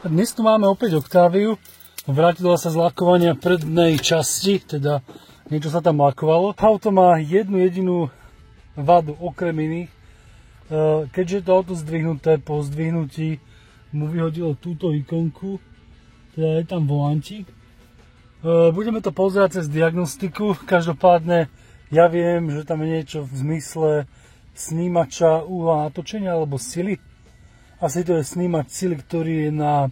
Dnes tu máme opäť Octaviu. Vrátila sa z lakovania prednej časti, teda niečo sa tam lakovalo. Auto má jednu jedinú vadu okrem iných. Keďže je to auto zdvihnuté, po zdvihnutí mu vyhodilo túto ikonku, teda je tam volantík. Budeme to pozerať cez diagnostiku. Každopádne ja viem, že tam je niečo v zmysle snímača uhla natočenia alebo sily. Asi to je snímač sily, ktorý je na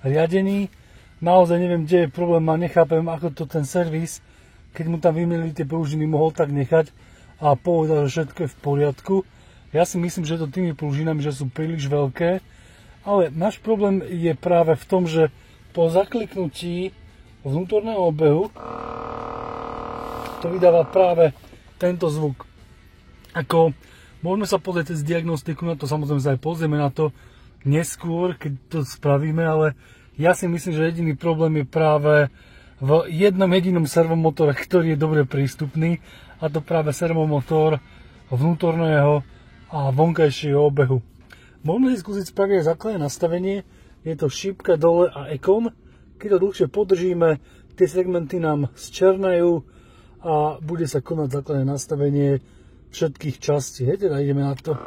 riadení. Naozaj neviem, kde je problém a nechápem, ako to ten servis, keď mu tam vymenili tie pružiny, mohol tak nechať a povedal, že všetko je v poriadku. Ja si myslím, že to tými pružinami, že sú príliš veľké, ale náš problém je práve v tom, že po zakliknutí vnútorného obehu to vydáva práve tento zvuk. Ako môžeme sa pozrieť cez diagnostiku na to, samozrejme sa aj pozrieme na to neskôr, keď to spravíme, ale ja si myslím, že jediný problém je práve v jednom jedinom servomotore, ktorý je dobre prístupný, a to práve servomotor vnútorného a vonkajšieho obehu. Môžeme si skúsiť spraviť aj základné nastavenie, je to šípka dole a ekon. Keď to dlhšie podržíme, tie segmenty nám zčernajú a bude sa konať základné nastavenie všetkých častí. Hej, teda ideme na to.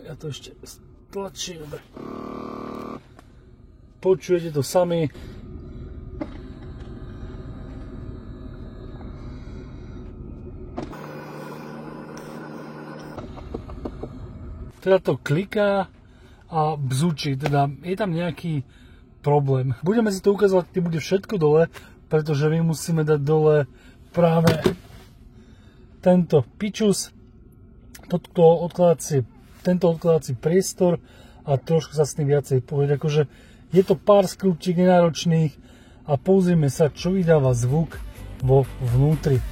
Ja to ešte stlačím. Počujete to sami. Teda to kliká a bzučí, teda je tam nejaký problém. Budeme si to ukazovať, keď bude všetko dole, pretože my musíme dať dole práve tento pičus, tento odkladací priestor a trošku sa s tým viacej povedať. Akože je to pár skrúpčiek nenáročných a pozrieme sa, čo vydáva zvuk vo vnútri.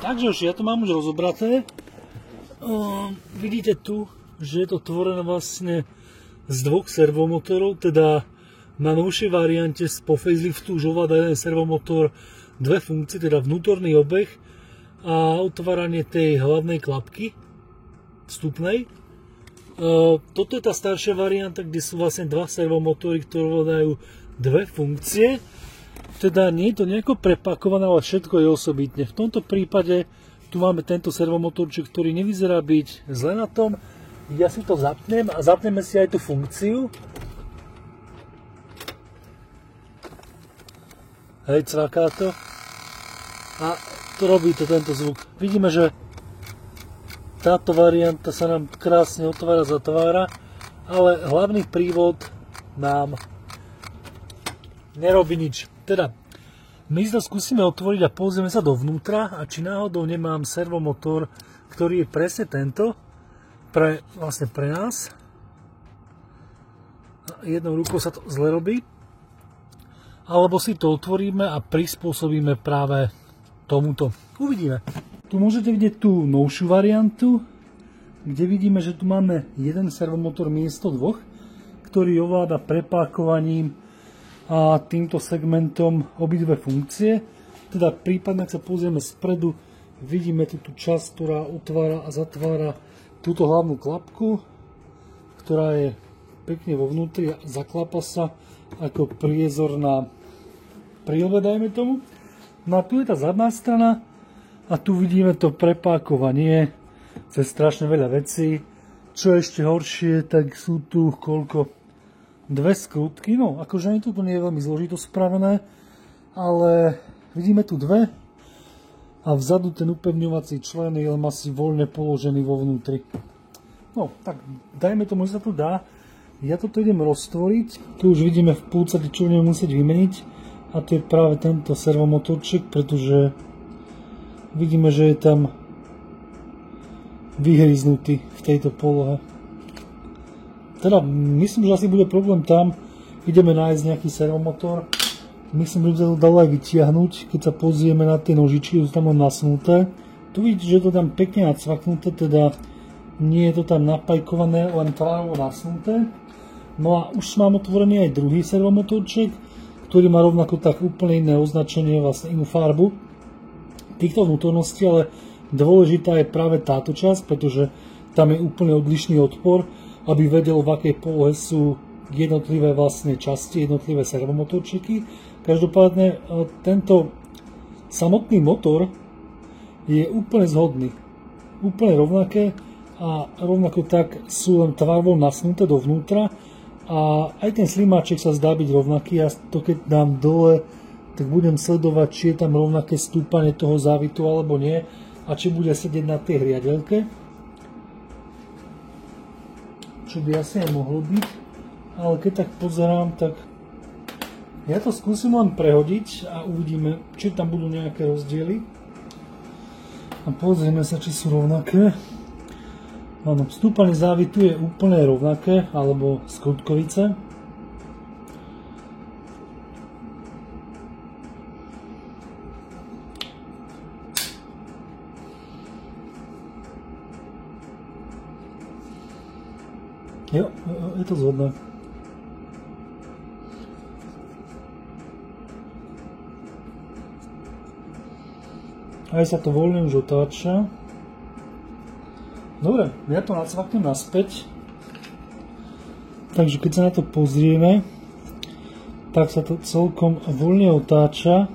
Takže už ja to mám už rozobraté. Vidíte tu, že je to tvorené vlastne z dvoch servomotorov, teda na novšej variante po faceliftu už ovláda jeden servomotor dve funkcie, teda vnútorný obeh a otváranie tej hlavnej klapky vstupnej. Toto je tá staršia varianta, kde sú vlastne dva servomotory, ktoré ovládajú dve funkcie. Teda nie je to nejako prepakované, ale všetko je osobitne. V tomto prípade tu máme tento servomotorček, ktorý nevyzerá byť zle na tom. Ja si to zapnem a zapneme si aj tú funkciu. Hej, cvaká to. A to robí to tento zvuk. Vidíme, že táto varianta sa nám krásne otvára, zatvára, ale hlavný prívod nám nerobí nič. Teda, my to skúsime otvoriť a pozrieme sa dovnútra a či náhodou nemám servomotor, ktorý je presne tento, vlastne pre nás. Jednou rukou sa to zle robí. Alebo si to otvoríme a prispôsobíme práve tomuto. Uvidíme. Tu môžete vidieť tú novšiu variantu, kde vidíme, že tu máme jeden servomotor miesto dvoch, ktorý ovláda prepákovaním a týmto segmentom obidve funkcie. Teda prípadne, ak sa pozrieme spredu, vidíme tú časť, ktorá otvára a zatvára túto hlavnú klapku, ktorá je pekne vo vnútri a zaklapa sa ako priezor na prílbe, dajme tomu. No a tu je tá zadná strana a tu vidíme to prepákovanie cez strašne veľa vecí. Čo je ešte horšie, tak sú tu koľko? Dve skrutky, no akože ani to nie je veľmi zložito spravené, ale vidíme tu dve a vzadu ten upevňovací člen je len asi voľne položený vo vnútri. No tak dajme tomu, že sa to dá. Ja toto idem roztvoriť, tu už vidíme v podstate, čo budeme musieť vymeniť, a to je práve tento servomotorček, pretože vidíme, že je tam vyhryznutý v tejto polohe. Teda myslím, že asi bude problém tam, ideme nájsť nejaký servomotor, myslím, že to dalo aj vytiahnuť, keď sa pozrieme na tie nožičky, sú tam len nasnuté. Tu vidíte, že je to tam pekne nacvaknuté, teda nie je to tam napajkované, len tvárovo nasnuté. No a už mám otvorený aj druhý servomotorček, ktorý má rovnako tak úplne iné označenie, vlastne inú farbu týchto vnútorností, ale Dôležitá je práve táto časť, pretože tam je úplne odlišný odpor, aby vedel, v akej polohe sú jednotlivé vlastne časti, jednotlivé servomotorčeky. Každopádne tento samotný motor je úplne zhodný, úplne rovnaké a rovnako tak sú len tvarvo nasnuté dovnútra a aj ten slimáček sa zdá byť rovnaký. Ja to keď dám dole, tak budem sledovať, či je tam rovnaké stúpanie toho závitu alebo nie a či bude sedieť na tej hriadeľke, čo by asi aj mohlo byť, ale keď tak pozerám, tak ja to skúsim len prehodiť a uvidíme, či tam budú nejaké rozdiely a pozrieme sa, či sú rovnaké. Áno, stúpanie závitu je úplne rovnaké, alebo skrutkovice. Jo, je to zhodné. Aj sa to voľne už otáča. Dobre, ja to nacvaknem naspäť. Takže keď sa na to pozrieme, tak sa to celkom voľne otáča.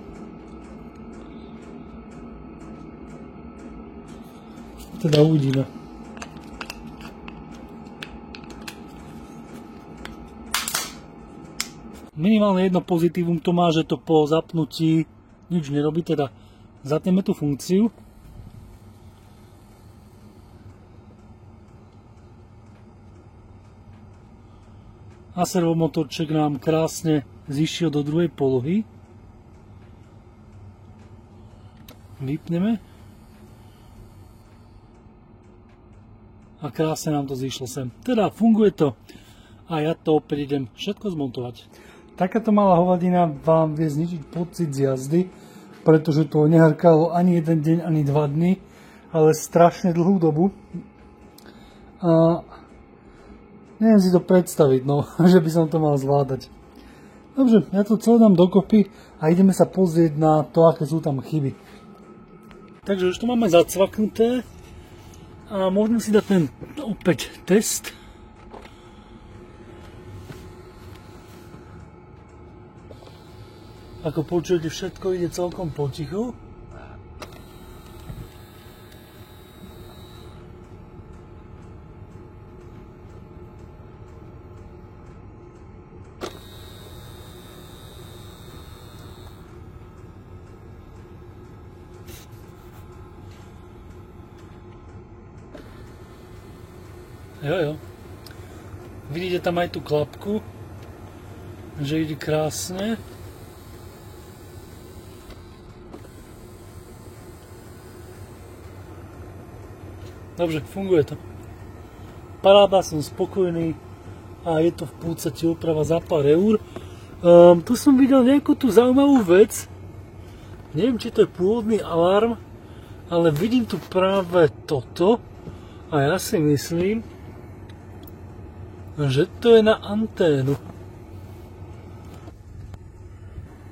Teda uvidíme. Minimálne jedno pozitívum to má, že to po zapnutí nič nerobí, teda zapneme tú funkciu. A servomotorček nám krásne zišiel do druhej polohy. Vypneme. A krásne nám to zišlo sem. Teda funguje to. A ja to opäť idem všetko zmontovať. Takáto malá hovadina vám vie zničiť pocit z jazdy, pretože to nehrkalo ani jeden deň, ani 2 dny, ale strašne dlhú dobu. A neviem si to predstaviť, no, že by som to mal zvládať. Dobre, ja to celé dám dokopy a ideme sa pozrieť na to, aké sú tam chyby. Takže už to máme zacvaknuté a môžeme si dať ten opäť test. Ako počujete, všetko ide celkom potichu. Jo. Vidíte tam aj tú klapku, že ide krásne. Dobre, funguje to. Paráda, som spokojný a je to v podstate oprava za pár eur. Tu som videl nejakú tú zaujímavú vec. Neviem, či to je pôvodný alarm, ale vidím tu práve toto a ja si myslím, že to je na anténu.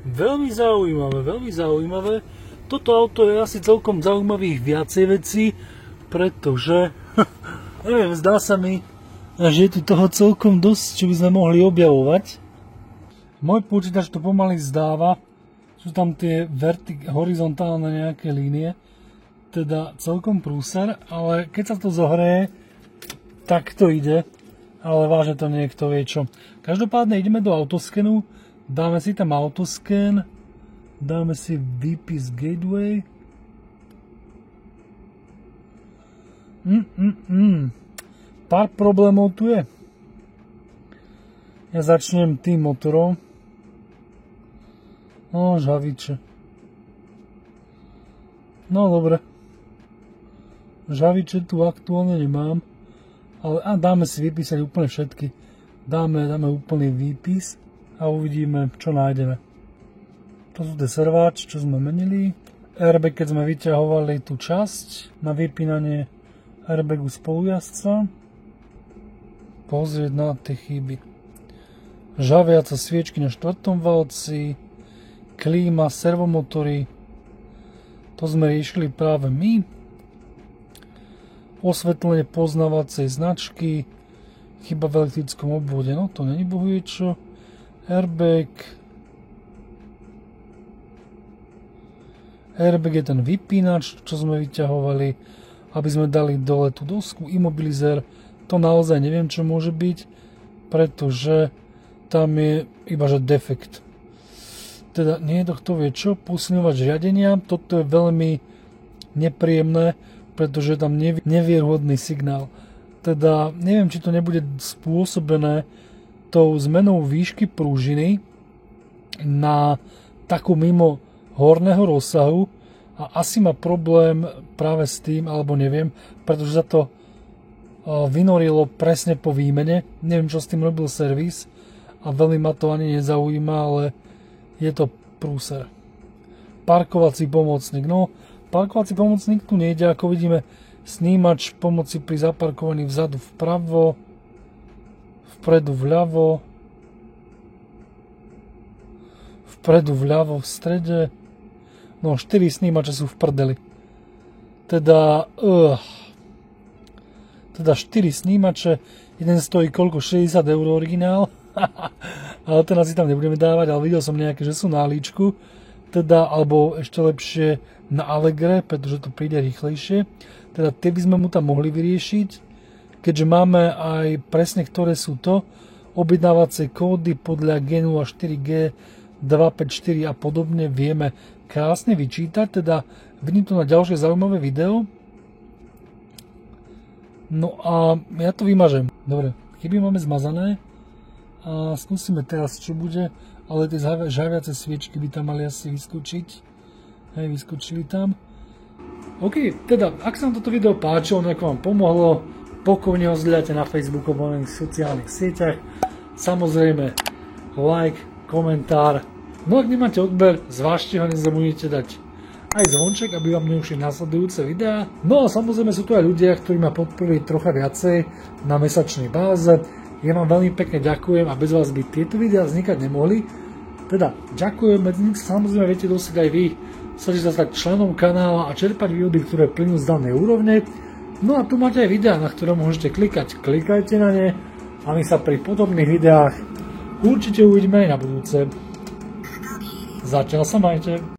Veľmi zaujímavé. Toto auto je asi celkom zaujímavých viacej vecí, pretože, neviem, zdá sa mi, že je tu toho celkom dosť, čo by sme mohli objavovať. Môj počítač to pomaly zdáva, sú tam tie horizontálne nejaké línie, teda celkom prúser, ale keď sa to zohreje, tak to ide, ale vážne to niekto vie čo. Každopádne ideme do autoskenu, dáme si tam autosken, dáme si VPS Gateway. Pár problémov tu je. Ja začnem tým motorom. No, žhaviče. No, dobre. Žhaviče tu aktuálne nemám. Ale dáme si vypísať úplne všetky. Dáme úplný výpis a uvidíme, čo nájdeme. To sú tie serváč, čo sme menili. Airbag, keď sme vyťahovali tú časť na vypínanie airbagu spolujazdca. Pozrieť na tie chyby. Žhaviace sviečky na 4. valci, klíma, servomotory. To sme riešili práve my. osvetlenie poznávacej značky, chyba v elektrickom obvode, no to není bohuje čo, airbag je ten vypínač, čo sme vyťahovali, aby sme dali dole tú dosku, imobilizér, to naozaj neviem čo môže byť, pretože tam je iba že defekt. Teda nie je to kto vie čo, posilňovač riadenia, toto je veľmi nepríjemné, pretože je tam nevierhodný signál. Teda neviem, či to nebude spôsobené tou zmenou výšky prúžiny na takú mimo horného rozsahu a asi má problém práve s tým, alebo neviem, pretože sa to vynorilo presne po výmene. Neviem, čo s tým robil servis a veľmi ma to ani nezaujíma, ale je to prúser. Parkovací pomocník. No, parkovací pomocník tu nejde, ako vidíme, snímač pomoci pri zaparkovaní vzadu vpravo, vpredu vľavo, v strede. No, 4 snímače sú v prdeli. Teda 4 snímače, jeden stojí koľko? 60 € originál. Ale ten asi tam nebudeme dávať, ale videl som nejaké, že sú na líčku. Teda, alebo ešte lepšie na Allegre, pretože to príde rýchlejšie. Teda tie by sme mu tam mohli vyriešiť, keďže máme aj presne, ktoré sú to objednávacie kódy podľa G04, G254 a podobne vieme krásne vyčítať, teda vidím to na ďalšie zaujímavé video. No a ja to vymažem. Dobre, chyby máme zmazané a skúsime teraz, čo bude, ale tie žhaviace sviečky by tam mali asi vyskočiť. Hej, vyskočili tam. OK, teda, ak sa vám toto video páčilo, nejak vám pomohlo, pokojne ho zdieľajte na Facebooku a v sociálnych sieťach. Samozrejme, like, komentár. No ak nemáte odber, zvážte ho, nezabudnite dať aj zvonček, aby vám neušli nasledujúce videá. No a samozrejme sú tu aj ľudia, ktorí ma podporujú trocha viacej na mesačnej báze. Ja vám veľmi pekne ďakujem a bez vás by tieto videá vznikať nemohli. Teda ďakujem, medzi nich samozrejme viete dosť aj vy. Snažite sa stať členom kanála a čerpať výhody, ktoré plynú z danej úrovne. No a tu máte aj videá, na ktoré môžete klikať. Klikajte na ne a my sa pri podobných videách určite uvidíme aj na budúce. Zatiaľ sa majte.